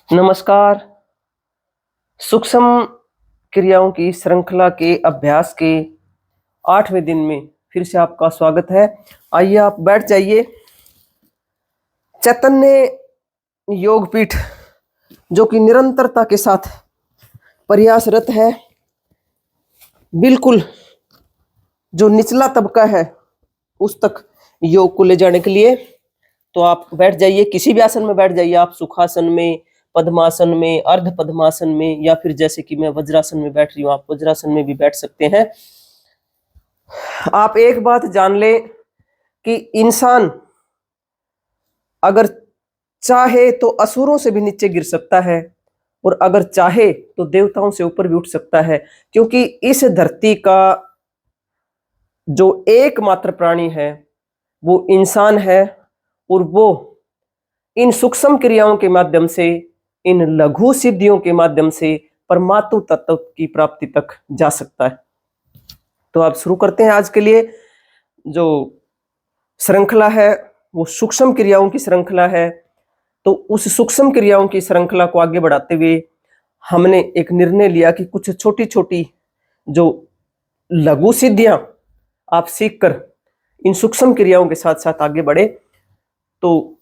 नमस्कार। सूक्ष्म क्रियाओं की श्रृंखला के अभ्यास के 8वें दिन में फिर से आपका स्वागत है। आइए आप बैठ जाइए। चैतन्य योगपीठ जो कि निरंतरता के साथ प्रयासरत है, बिल्कुल जो निचला तबका है उस तक योग को ले जाने के लिए। तो आप बैठ जाइए, किसी भी आसन में बैठ जाइए। आप सुखासन में, पद्मासन में, अर्ध पद्मासन में, या फिर जैसे कि मैं वज्रासन में बैठ रही हूँ, आप वज्रासन में भी बैठ सकते हैं। आप एक बात जान ले कि इंसान अगर चाहे तो असुरों से भी नीचे गिर सकता है, और अगर चाहे तो देवताओं से ऊपर भी उठ सकता है, क्योंकि इस धरती का जो एकमात्र प्राणी है वो इंसान है, और वो इन सूक्ष्म क्रियाओं के माध्यम से, इन लघु सिद्धियों के माध्यम से परमात्म तत्व की प्राप्ति तक जा सकता है। तो आप शुरू करते हैं। आज के लिए जो श्रृंखला है वो सूक्ष्म क्रियाओं की श्रृंखला है। तो उस सूक्ष्म क्रियाओं की श्रृंखला को आगे बढ़ाते हुए हमने एक निर्णय लिया कि कुछ छोटी छोटी जो लघु सिद्धियां आप सीखकर इन सूक्ष्म क्रियाओं के साथ साथ आगे बढ़े। तो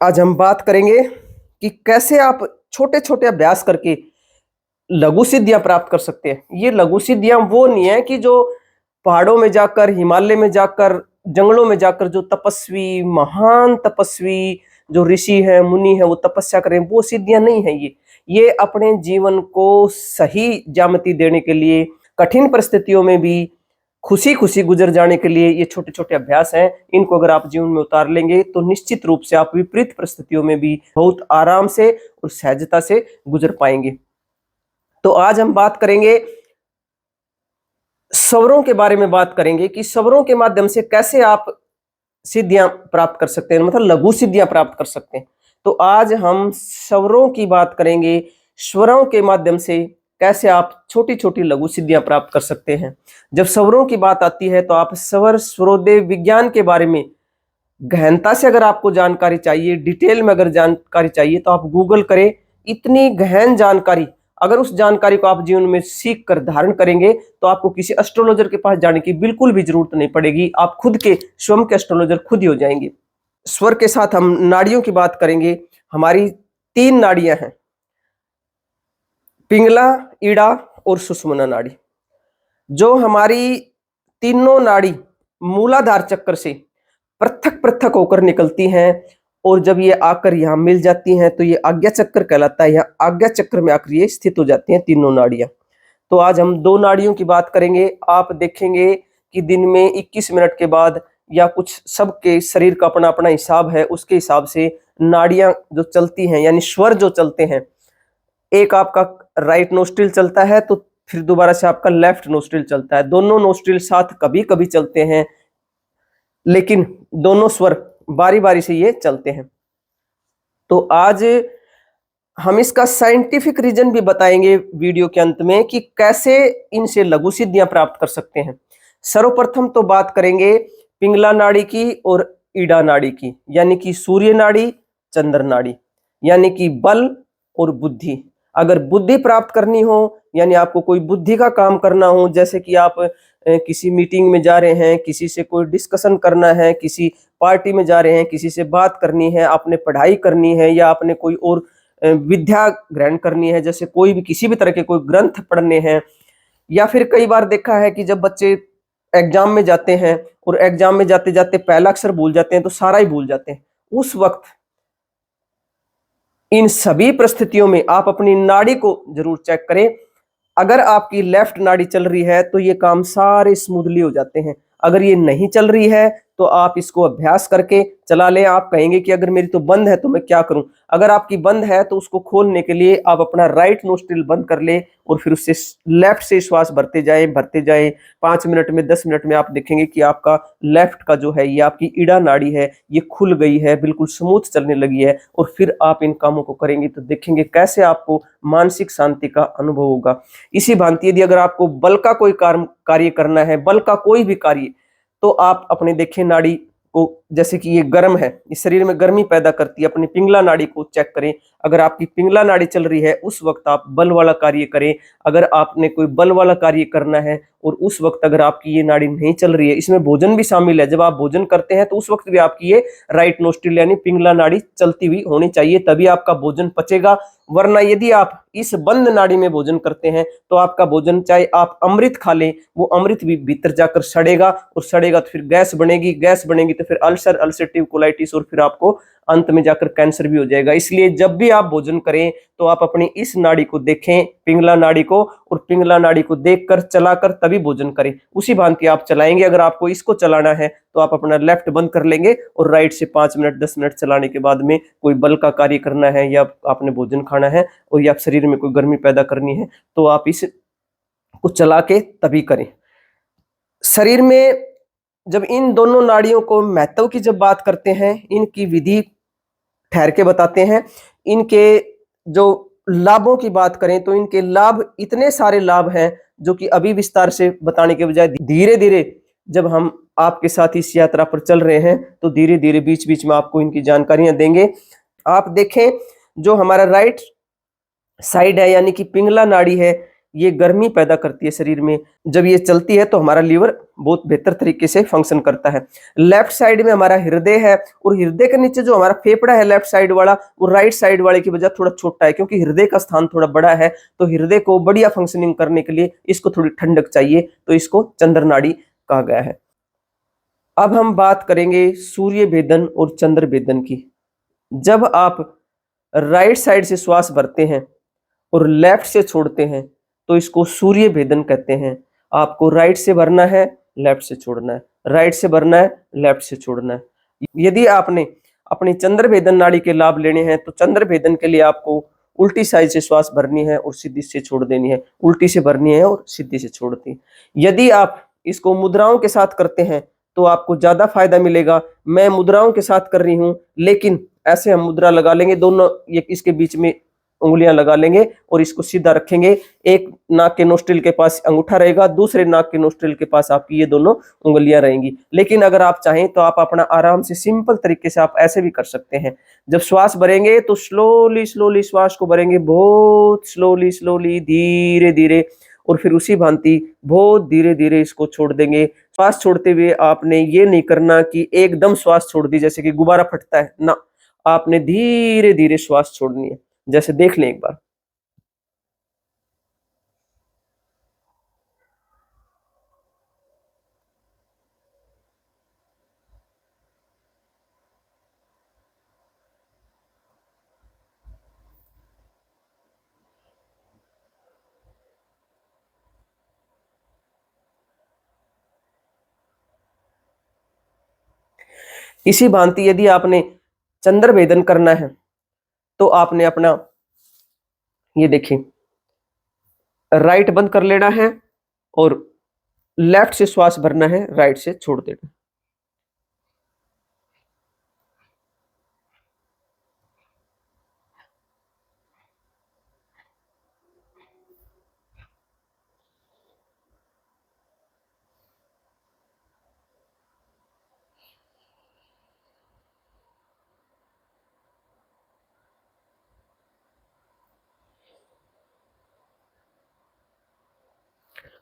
आज हम बात करेंगे कि कैसे आप छोटे छोटे अभ्यास करके लघु सिद्धियां प्राप्त कर सकते हैं। ये लघु सिद्धियां वो नहीं है कि जो पहाड़ों में जाकर, हिमालय में जाकर, जंगलों में जाकर जो तपस्वी, महान तपस्वी जो ऋषि है, मुनि है, वो तपस्या करें, वो सिद्धियां नहीं है। ये अपने जीवन को सही ज्यामिति देने के लिए, कठिन परिस्थितियों में भी खुशी खुशी गुजर जाने के लिए ये छोटे छोटे अभ्यास हैं। इनको अगर आप जीवन में उतार लेंगे तो निश्चित रूप से आप विपरीत परिस्थितियों में भी बहुत आराम से और सहजता से गुजर पाएंगे। तो आज हम बात करेंगे स्वरों के बारे में, बात करेंगे कि स्वरों के माध्यम से कैसे आप सिद्धियां प्राप्त कर सकते हैं, मतलब लघु सिद्धियां प्राप्त कर सकते हैं। तो आज हम स्वरों की बात करेंगे, स्वरों के माध्यम से कैसे आप छोटी छोटी लघु सिद्धियां प्राप्त कर सकते हैं। जब स्वरों की बात आती है तो आप स्वर स्वरोदेव विज्ञान के बारे में गहनता से अगर आपको जानकारी चाहिए, डिटेल में अगर जानकारी चाहिए, तो आप गूगल करें। इतनी गहन जानकारी, अगर उस जानकारी को आप जीवन में सीख कर धारण करेंगे तो आपको किसी एस्ट्रोलॉजर के पास जाने की बिल्कुल भी जरूरत नहीं पड़ेगी। आप खुद के स्वयं के एस्ट्रोलॉजर खुद ही हो जाएंगे। स्वर के साथ हम नाड़ियों की बात करेंगे। हमारी 3 नाड़ियां हैं, पिंगला, ईड़ा और सुषुम्ना नाड़ी। जो हमारी तीनों नाड़ी मूलाधार चक्र से पृथक पृथक होकर निकलती हैं, और जब ये आकर यहाँ मिल जाती हैं तो ये आज्ञा चक्र कहलाता है। यहाँ आज्ञा चक्र में आकर ये स्थित हो जाती हैं तीनों नाड़ियां। तो आज हम 2 नाड़ियों की बात करेंगे। आप देखेंगे कि दिन में 21 मिनट के बाद, या कुछ सबके शरीर का अपना अपना हिसाब है, उसके हिसाब से नाड़ियां जो चलती हैं, यानी स्वर जो चलते हैं, एक आपका राइट नोस्ट्रिल चलता है तो फिर दोबारा से आपका लेफ्ट नोस्ट्रिल चलता है। दोनों नोस्ट्रिल साथ कभी कभी चलते हैं, लेकिन दोनों स्वर बारी बारी से ये चलते हैं। तो आज हम इसका साइंटिफिक रीजन भी बताएंगे वीडियो के अंत में कि कैसे इनसे लघु सिद्धियां प्राप्त कर सकते हैं। सर्वप्रथम तो बात करेंगे पिंगला नाड़ी की और ईड़ा नाड़ी की, यानी कि सूर्य नाड़ी, चंद्र नाड़ी, यानी कि बल और बुद्धि। अगर बुद्धि प्राप्त करनी हो, यानी आपको कोई बुद्धि का काम करना हो, जैसे कि आप किसी मीटिंग में जा रहे हैं, किसी से कोई डिस्कशन करना है, किसी पार्टी में जा रहे हैं, किसी से बात करनी है, आपने पढ़ाई करनी है, या आपने कोई और विद्या ग्रहण करनी है, जैसे कोई भी किसी भी तरह के कोई ग्रंथ पढ़ने हैं। या फिर कई बार देखा है कि जब बच्चे एग्जाम में जाते हैं और एग्जाम में जाते जाते पहला अक्षर भूल जाते हैं तो सारा ही भूल जाते हैं। उस वक्त इन सभी परिस्थितियों में आप अपनी नाड़ी को जरूर चेक करें। अगर आपकी लेफ्ट नाड़ी चल रही है तो ये काम सारे स्मूथली हो जाते हैं। अगर ये नहीं चल रही है तो आप इसको अभ्यास करके चला लें। आप कहेंगे कि अगर मेरी तो बंद है तो मैं क्या करूं। अगर आपकी बंद है तो उसको खोलने के लिए आप अपना राइट नोस्ट्रिल बंद कर ले और फिर उससे लेफ्ट से श्वास भरते जाएं 5 मिनट में, 10 मिनट में आप देखेंगे कि आपका लेफ्ट का जो है, ये आपकी ईड़ा नाड़ी है, ये खुल गई है, बिल्कुल स्मूथ चलने लगी है। और फिर आप इन कामों को करेंगे तो देखेंगे कैसे आपको मानसिक शांति का अनुभव होगा। इसी भांति यदि अगर आपको बल का कोई कार्य करना है, बल का कोई भी कार्य, तो आप अपने देखें नाड़ी को, जैसे कि ये गर्म है, इस शरीर में गर्मी पैदा करती है, अपनी पिंगला नाड़ी को चेक करें। अगर आपकी पिंगला नाड़ी चल रही है उस वक्त आप बल वाला कार्य करें। अगर आपने कोई बल वाला कार्य करना है और उस वक्त अगर आपकी ये नाड़ी नहीं चल रही है, इसमें भोजन भी शामिल है, जब आप भोजन करते हैं तो उस वक्त भी आपकी ये राइट नोस्ट्रिल यानी पिंगला नाड़ी चलती हुई होनी चाहिए, तभी आपका भोजन पचेगा। वरना यदि आप इस बंद नाड़ी में भोजन करते हैं तो आपका भोजन, चाहे आप अमृत खा लें, वो अमृत भी भीतर जाकर सड़ेगा, और सड़ेगा तो फिर गैस बनेगी, गैस बनेगी तो फिर अल्सर, अल्सरेटिव कोलाइटिस, और फिर आपको अंत में जाकर कैंसर भी हो जाएगा। इसलिए जब भी आप भोजन करें तो आप अपनी इस नाड़ी को देखें, पिंगला नाड़ी को, और पिंगला नाड़ी को देखकर चलाकर तभी भोजन करें। उसी भांति आप चलाएंगे। अगर आपको इसको चलाना है तो आप अपना लेफ्ट बंद कर लेंगे और राइट से 5 मिनट 10 मिनट चलाने के बाद में कोई बल का कार्य करना है, या आपने भोजन खाना है, और या शरीर में कोई गर्मी पैदा करनी है, तो आप इस को चला के तभी करें। शरीर में जब इन दोनों नाड़ियों को महत्व की जब बात करते हैं, इनकी विधि ठहर के बताते हैं। इनके जो लाभों की बात करें तो इनके लाभ, इतने सारे लाभ हैं जो कि अभी विस्तार से बताने के बजाय धीरे धीरे जब हम आपके साथ इस यात्रा पर चल रहे हैं तो धीरे धीरे बीच बीच में आपको इनकी जानकारियां देंगे। आप देखें, जो हमारा राइट साइड है यानी कि पिंगला नाड़ी है, ये गर्मी पैदा करती है शरीर में। जब ये चलती है तो हमारा लीवर बहुत बेहतर तरीके से फंक्शन करता है। लेफ्ट साइड में हमारा हृदय है, और हृदय के नीचे जो हमारा फेफड़ा है लेफ्ट साइड वाला, वो राइट साइड वाले की बजाय थोड़ा छोटा है, क्योंकि हृदय का स्थान थोड़ा बड़ा है। तो हृदय को बढ़िया फंक्शनिंग करने के लिए इसको थोड़ी ठंडक चाहिए, तो इसको चंद्र नाड़ी कहा गया है। अब हम बात करेंगे सूर्य भेदन और चंद्र भेदन की। जब आप राइट साइड से श्वास भरते हैं और लेफ्ट से छोड़ते हैं तो इसको सूर्य भेदन कहते हैं। आपको राइट से भरना है, लेफ्ट से छोड़ना है, राइट से भरना है, लेफ्ट से छोड़ना है। यदि आपने अपनी चंद्र भेदन नाड़ी के लाभ लेने हैं तो चंद्र भेदन के लिए आपको उल्टी साइड से श्वास भरनी है और सीधी से छोड़ देनी है, उल्टी से भरनी है और सीधी से छोड़नी है। यदि आप इसको मुद्राओं के साथ करते हैं तो आपको ज्यादा फायदा मिलेगा। मैं मुद्राओं के साथ कर रही हूं, लेकिन ऐसे हम मुद्रा लगा लेंगे, दोनों ये इसके बीच में उंगलियां लगा लेंगे और इसको सीधा रखेंगे। एक नाक के नोस्ट्रिल के पास अंगूठा रहेगा, दूसरे नाक के नोस्ट्रिल के पास आपकी ये दोनों उंगलियां रहेंगी। लेकिन अगर आप चाहें तो आप अपना आराम से सिंपल तरीके से आप ऐसे भी कर सकते हैं। जब श्वास भरेंगे तो स्लोली स्लोली श्वास को भरेंगे, बहुत स्लोली स्लोली, धीरे धीरे, और फिर उसी भांति बहुत धीरे धीरे इसको छोड़ देंगे। श्वास छोड़ते हुए आपने ये नहीं करना कि एकदम श्वास छोड़ दी जैसे कि गुब्बारा फटता है ना, आपने धीरे धीरे श्वास छोड़नी है। जैसे देख लें एक बार। इसी भांति यदि आपने चंद्र भेदन करना है तो आपने अपना ये देखिए राइट बंद कर लेना है और लेफ्ट से श्वास भरना है, राइट से छोड़ देना।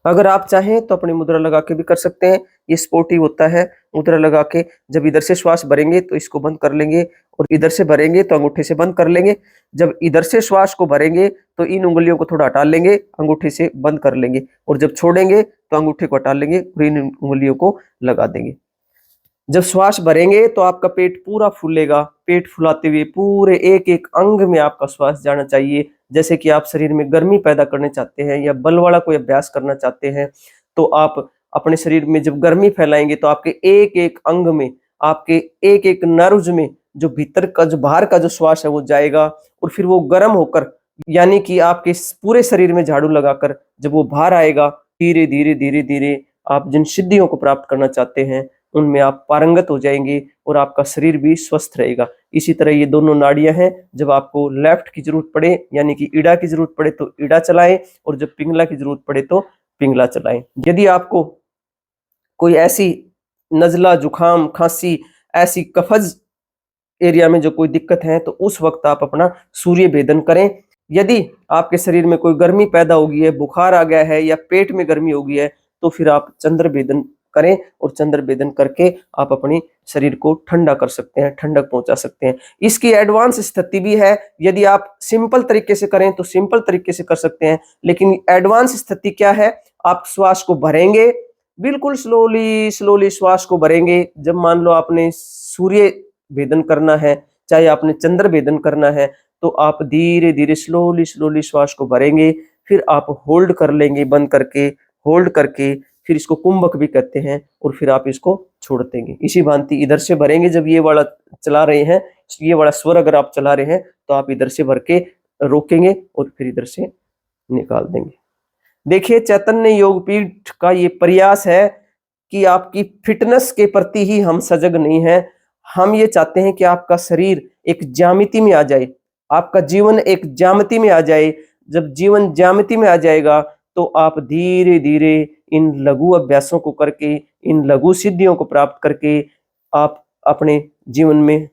अगर आप चाहें तो अपनी मुद्रा लगा के भी कर सकते हैं, ये स्पोर्टिव होता है। मुद्रा लगा के जब इधर से श्वास भरेंगे तो इसको बंद कर लेंगे, और इधर से भरेंगे तो अंगूठे से बंद कर लेंगे। जब इधर से श्वास को भरेंगे तो इन उंगलियों को थोड़ा हटा लेंगे, अंगूठे से बंद कर लेंगे, और जब छोड़ेंगे तो अंगूठे को हटा लेंगे और इन उंगलियों को लगा देंगे। जब श्वास भरेंगे तो आपका पेट पूरा फूलेगा। पेट फुलाते हुए पूरे एक एक अंग में आपका श्वास जाना चाहिए। जैसे कि आप शरीर में गर्मी पैदा करना चाहते हैं या बल वाला कोई अभ्यास करना चाहते हैं, तो आप अपने शरीर में जब गर्मी फैलाएंगे तो आपके एक एक अंग में, आपके एक एक नर्व्स में जो भीतर का, जो बाहर का जो श्वास है वो जाएगा, और फिर वो गर्म होकर, यानी कि आपके पूरे शरीर में झाड़ू लगाकर जब वो बाहर आएगा, धीरे धीरे धीरे धीरे आप जिन सिद्धियों को प्राप्त करना चाहते हैं उनमें आप पारंगत हो जाएंगे और आपका शरीर भी स्वस्थ रहेगा। इसी तरह ये दोनों नाड़ियां हैं, जब आपको लेफ्ट की जरूरत पड़े यानी कि ईड़ा की जरूरत पड़े तो ईड़ा चलाएं, और जब पिंगला की जरूरत पड़े तो पिंगला चलाएं। यदि आपको कोई ऐसी नजला, जुखाम, खांसी ऐसी कफज एरिया में जो कोई दिक्कत है तो उस वक्त आप अपना सूर्य भेदन करें। यदि आपके शरीर में कोई गर्मी पैदा हो गई है, बुखार आ गया है या पेट में गर्मी हो गई है, तो फिर आप चंद्र भेदन करें और चंद्र भेदन करके आप अपनी शरीर को ठंडा कर सकते हैं, ठंडक पहुंचा सकते हैं। इसकी एडवांस स्थिति भी है, यदि आप सिंपल तरीके से करें तो सिंपल तरीके से कर सकते हैं, लेकिन एडवांस स्थिति क्या है, आप श्वास को भरेंगे, बिल्कुल स्लोली स्लोली श्वास को भरेंगे। जब मान लो आपने सूर्य भेदन करना है, चाहे आपने चंद्र भेदन करना है, तो आप धीरे धीरे स्लोली स्लोली श्वास को भरेंगे, फिर आप होल्ड कर लेंगे, बंद करके होल्ड करके, फिर इसको कुंभक भी कहते हैं, और फिर आप इसको छोड़ देंगे। इसी भांति इधर से भरेंगे, जब ये वाला चला रहे हैं, ये वाला स्वर अगर आप चला रहे हैं तो आप इधर से भर के रोकेंगे और फिर इधर से निकाल देंगे। देखिए, चैतन्य योगपीठ का ये प्रयास है कि आपकी फिटनेस के प्रति ही हम सजग नहीं हैं, हम ये चाहते हैं कि आपका शरीर एक ज्यामिति में आ जाए, आपका जीवन एक ज्यामिति में आ जाए। जब जीवन ज्यामिति में आ जाएगा तो आप धीरे धीरे इन लघु अभ्यासों को करके, इन लघु सिद्धियों को प्राप्त करके आप अपने जीवन में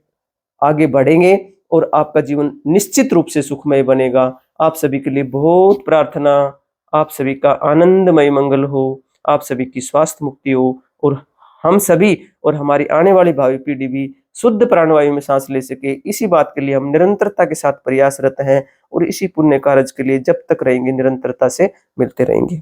आगे बढ़ेंगे और आपका जीवन निश्चित रूप से सुखमय बनेगा। आप सभी के लिए बहुत प्रार्थना, आप सभी का आनंदमय मंगल हो, आप सभी की स्वास्थ्य मुक्ति हो, और हम सभी और हमारी आने वाली भावी पीढ़ी भी शुद्ध प्राणवायु में सांस ले सके, इसी बात के लिए हम निरंतरता के साथ प्रयासरत हैं और इसी पुण्य कार्य के लिए जब तक रहेंगे निरंतरता से मिलते रहेंगे।